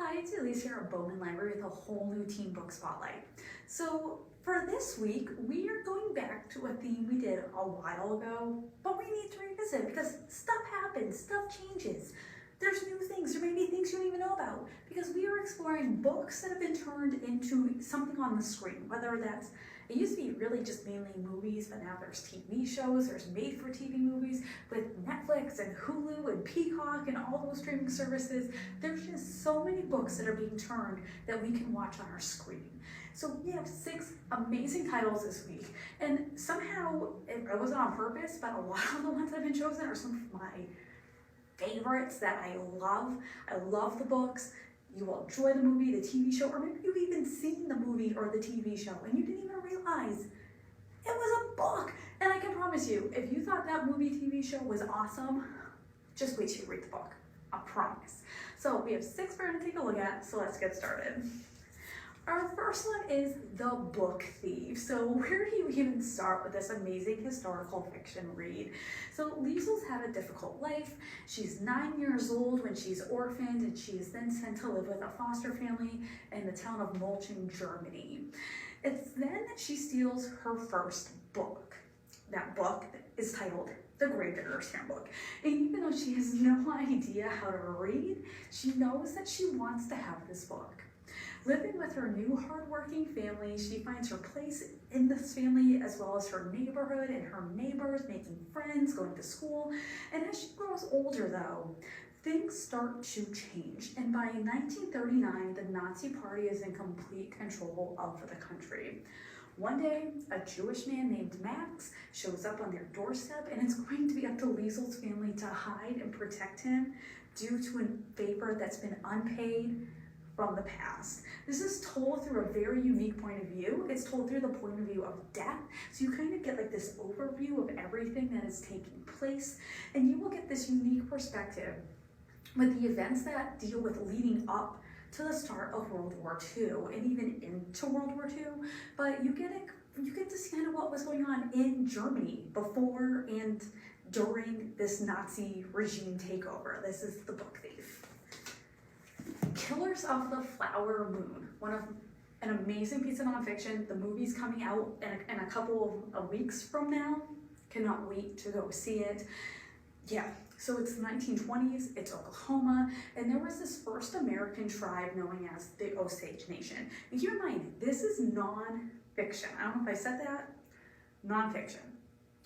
Hi, it's Elise here at Bowman Library with a whole new teen book spotlight. So for this week, we are going back to a theme we did a while ago, but we need to revisit because stuff happens, stuff changes. There's new things, there may be things you don't even know about because we are exploring books that have been turned into something on the screen, whether that's it used to be really just mainly movies, but now there's TV shows, there's made-for-TV movies with Netflix and Hulu and Peacock and all those streaming services. There's just so many books that are being turned that we can watch on our screen. So we have 6 amazing titles this week, and somehow, it wasn't on purpose, but a lot of the ones that have been chosen are some of my favorites that I love. I love the books. You will enjoy the movie, the TV show, or maybe you've even seen the movie or the TV show and you didn't even realize it was a book. And I can promise you, if you thought that movie, TV show was awesome, just wait till you read the book. I promise. So we have 6 we're going to take a look at, so let's get started. Our first one is The Book Thief. So where do you even start with this amazing historical fiction read? So Liesel's had a difficult life. She's 9 years old when she's orphaned, and she is then sent to live with a foster family in the town of Mulching, Germany. It's then that she steals her first book. That book is titled The Gravedigger's Handbook. And even though she has no idea how to read, she knows that she wants to have this book. Living with her new hardworking family, she finds her place in this family as well as her neighborhood and her neighbors, making friends, going to school. And as she grows older though, things start to change. And by 1939, the Nazi Party is in complete control of the country. One day, a Jewish man named Max shows up on their doorstep, and it's going to be up to Liesel's family to hide and protect him due to a favor that's been unpaid from the past. This is told through a very unique point of view. It's told through the point of view of death. So you kind of get like this overview of everything that is taking place, and you will get this unique perspective with the events that deal with leading up to the start of World War II and even into World War II. But you get to see kind of what was going on in Germany before and during this Nazi regime takeover. This is The Book Thief. Killers of the Flower Moon, an amazing piece of nonfiction. The movie's coming out in a couple of weeks from now. Cannot wait to go see it. Yeah, so it's the 1920s, it's Oklahoma, and there was this first American tribe known as the Osage Nation. And keep in mind, this is non-fiction. I don't know if I said that. Non-fiction.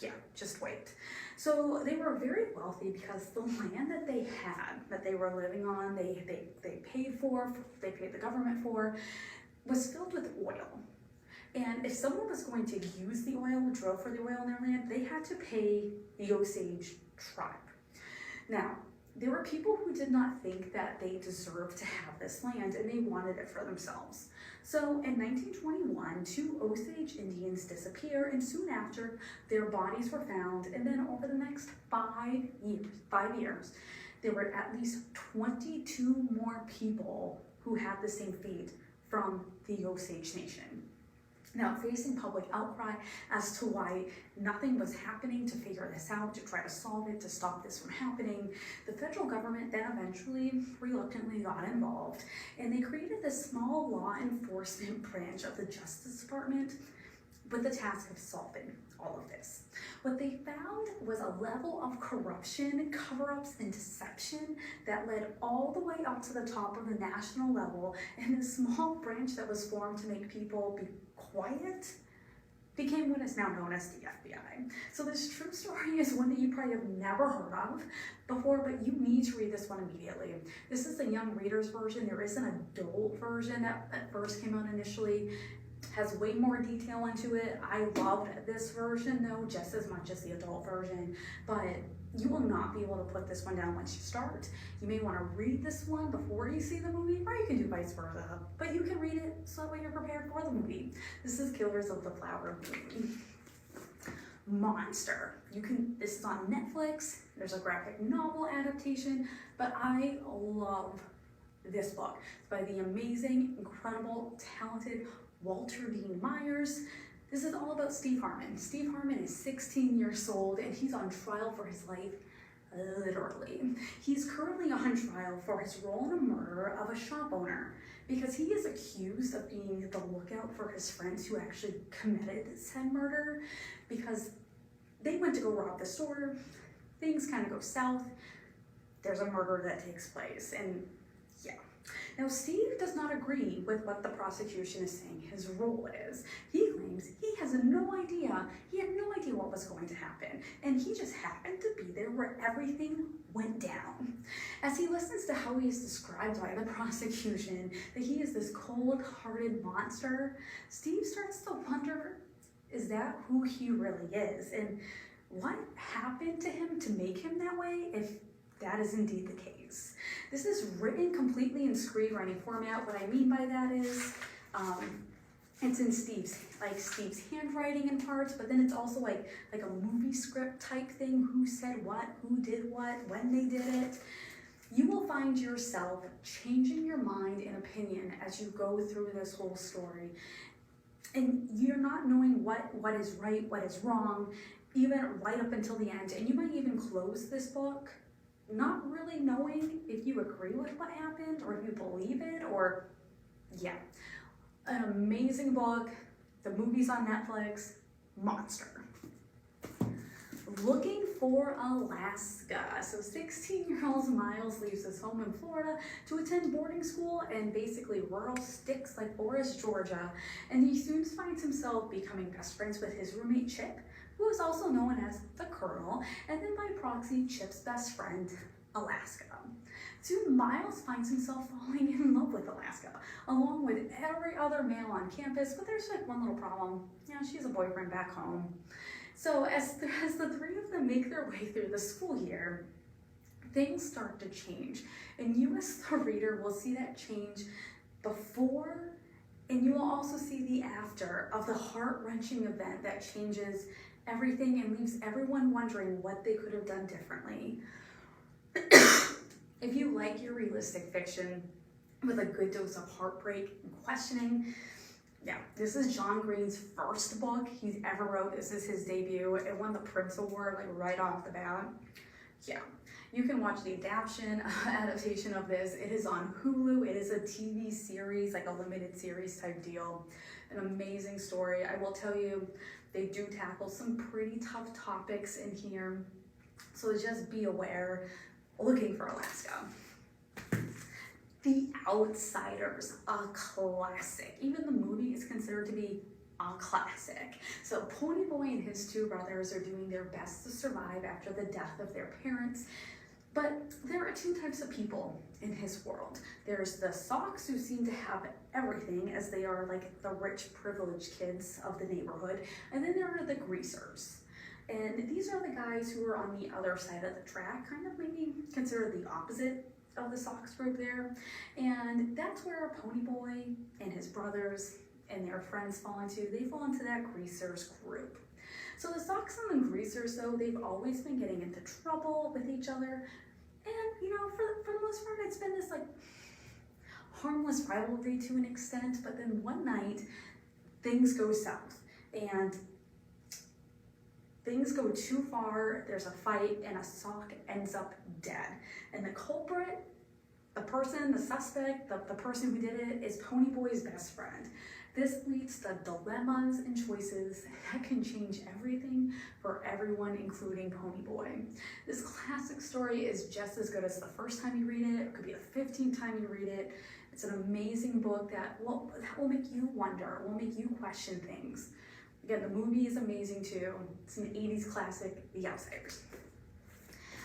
Yeah, just wait. So they were very wealthy because the land that they had, that they were living on, they paid for, they paid the government for, was filled with oil. And if someone was going to use the oil, drill for the oil in their land, they had to pay the Osage tribe. Now, there were people who did not think that they deserved to have this land and they wanted it for themselves. So in 1921, 2 Osage Indians disappear, and soon after, their bodies were found. And then over the next 5 years, there were at least 22 more people who had the same fate from the Osage Nation. Now, facing public outcry as to why nothing was happening to figure this out, to try to solve it, to stop this from happening, the federal government then eventually reluctantly got involved, and they created this small law enforcement branch of the Justice Department with the task of solving all of this. What they found was a level of corruption, cover-ups, and deception that led all the way up to the top of the national level, and this small branch that was formed to make people be quiet became what is now known as the FBI. So this true story is one that you probably have never heard of before, but you need to read this one immediately. This is the young reader's version. There is an adult version that first came out initially. Has way more detail into it. I loved this version though, just as much as the adult version, but you will not be able to put this one down once you start. You may want to read this one before you see the movie, or you can do vice versa, but you can read it so that way you're prepared for the movie. This is Killers of the Flower Moon. Monster. This is on Netflix. There's a graphic novel adaptation, but I love this book. It's by the amazing, incredible, talented Walter Dean Myers. This is all about Steve Harmon. Steve Harmon is 16 years old and he's on trial for his life literally. He's currently on trial for his role in a murder of a shop owner because he is accused of being the lookout for his friends who actually committed said murder because they went to go rob the store, things kind of go south, there's a murder that takes place, and yeah. Now, Steve does not agree with what the prosecution is saying his role is. He claims he has no idea, he had no idea what was going to happen, and he just happened to be there where everything went down. As he listens to how he is described by the prosecution, that he is this cold-hearted monster, Steve starts to wonder, is that who he really is? And what happened to him to make him that way if that is indeed the case? This is written completely in screenwriting format. What I mean by that is, it's in Steve's handwriting in parts, but then it's also like a movie script type thing. Who said what, who did what, when they did it. You will find yourself changing your mind and opinion as you go through this whole story. And you're not knowing what is right, what is wrong, even right up until the end. And you might even close this book not really knowing if you agree with what happened or if you believe it, or yeah. An amazing book. The movie's on Netflix. Monster. Looking for Alaska. So 16-year-old Miles leaves his home in Florida to attend boarding school in basically rural sticks like Forest, Georgia, and he soon finds himself becoming best friends with his roommate Chip, who is also known as the Colonel, and then by proxy, Chip's best friend, Alaska. Soon, Miles finds himself falling in love with Alaska, along with every other male on campus, but there's like one little problem. Yeah, she has a boyfriend back home. So as the three of them make their way through the school year, things start to change. And you as the reader will see that change before, and you will also see the after of the heart-wrenching event that changes everything and leaves everyone wondering what they could have done differently. If you like your realistic fiction with a good dose of heartbreak and questioning, yeah, this is John Green's first book he's ever wrote. This is his debut. It won the Prince Award like right off the bat. Yeah, you can watch the adaptation of this. It is on Hulu. It is a TV series, like a limited series type deal. An amazing story. I will tell you, they do tackle some pretty tough topics in here. So just be aware. Looking for Alaska. The Outsiders, a classic. Even the movie is considered to be a classic. So Ponyboy and his two brothers are doing their best to survive after the death of their parents. But there are two types of people in his world. There's the Sox, who seem to have everything, as they are like the rich, privileged kids of the neighborhood. And then there are the Greasers. And these are the guys who are on the other side of the track, kind of maybe considered the opposite of the Sox group there. And that's where Ponyboy and his brothers and their friends fall into. They fall into that Greasers group. So the Sox and the Greasers, though, they've always been getting into trouble with each other. And, you know, for the most part, it's been this, like, harmless rivalry to an extent. But then one night, things go south. And things go too far, there's a fight, and a Sock ends up dead. And the culprit, the person, the suspect, the person who did it, is Ponyboy's best friend. This leads to dilemmas and choices that can change everything for everyone, including Ponyboy. This classic story is just as good as the first time you read it. It could be the 15th time you read it. It's an amazing book that will make you wonder, will make you question things. Again, the movie is amazing too. It's an 80s classic, The Outsiders.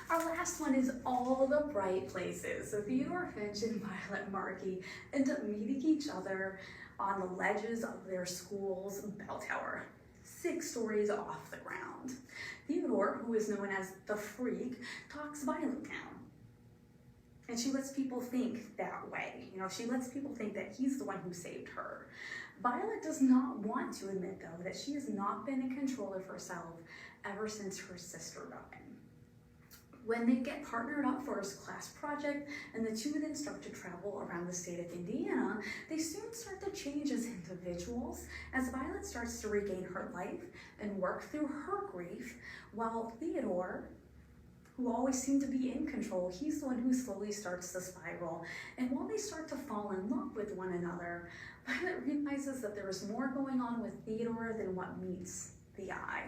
Our last one is All the Bright Places. So Theodore Finch and Violet Markey end up meeting each other on the ledges of their school's bell tower, 6 stories off the ground. Theodore, who is known as the Freak, talks Violet down. And she lets people think that way. You know, she lets people think that he's the one who saved her. Violet does not want to admit, though, that she has not been in control of herself ever since her sister died. When they get partnered up for a class project and the two then start to travel around the state of Indiana, they soon start to change as individuals as Violet starts to regain her life and work through her grief, while Theodore, who always seemed to be in control, he's the one who slowly starts to spiral. And while they start to fall in love with one another, Violet realizes that there is more going on with Theodore than what meets the eye.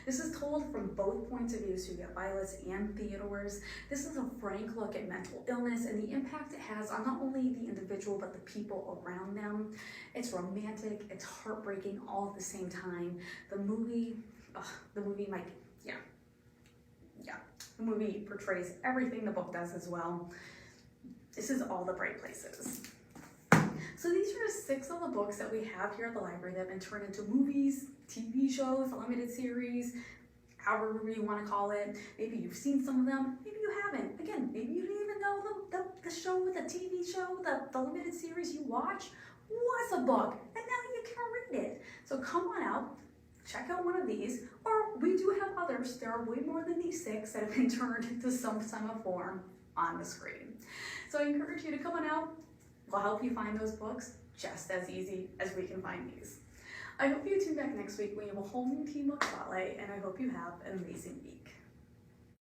This is told from both points of view, so you get Violet's and Theodore's. This is a frank look at mental illness and the impact it has on not only the individual but the people around them. It's romantic, it's heartbreaking all at the same time. The movie the movie portrays everything the book does as well. This is all the bright places. So these are 6 of the books that we have here at the library that have been turned into movies, TV shows, limited series, however you want to call it. Maybe you've seen some of them, maybe you haven't. Again, maybe you didn't even know the show, the TV show, the limited series you watch was a book, and now you can read it. So come on out, check out one of these, or we do have others. There are way more than these 6 that have been turned into some of form on the screen. So I encourage you to come on out. We'll help you find those books just as easy as we can find these. I hope you tune back next week when you have a whole new teen book spotlight, and I hope you have an amazing week.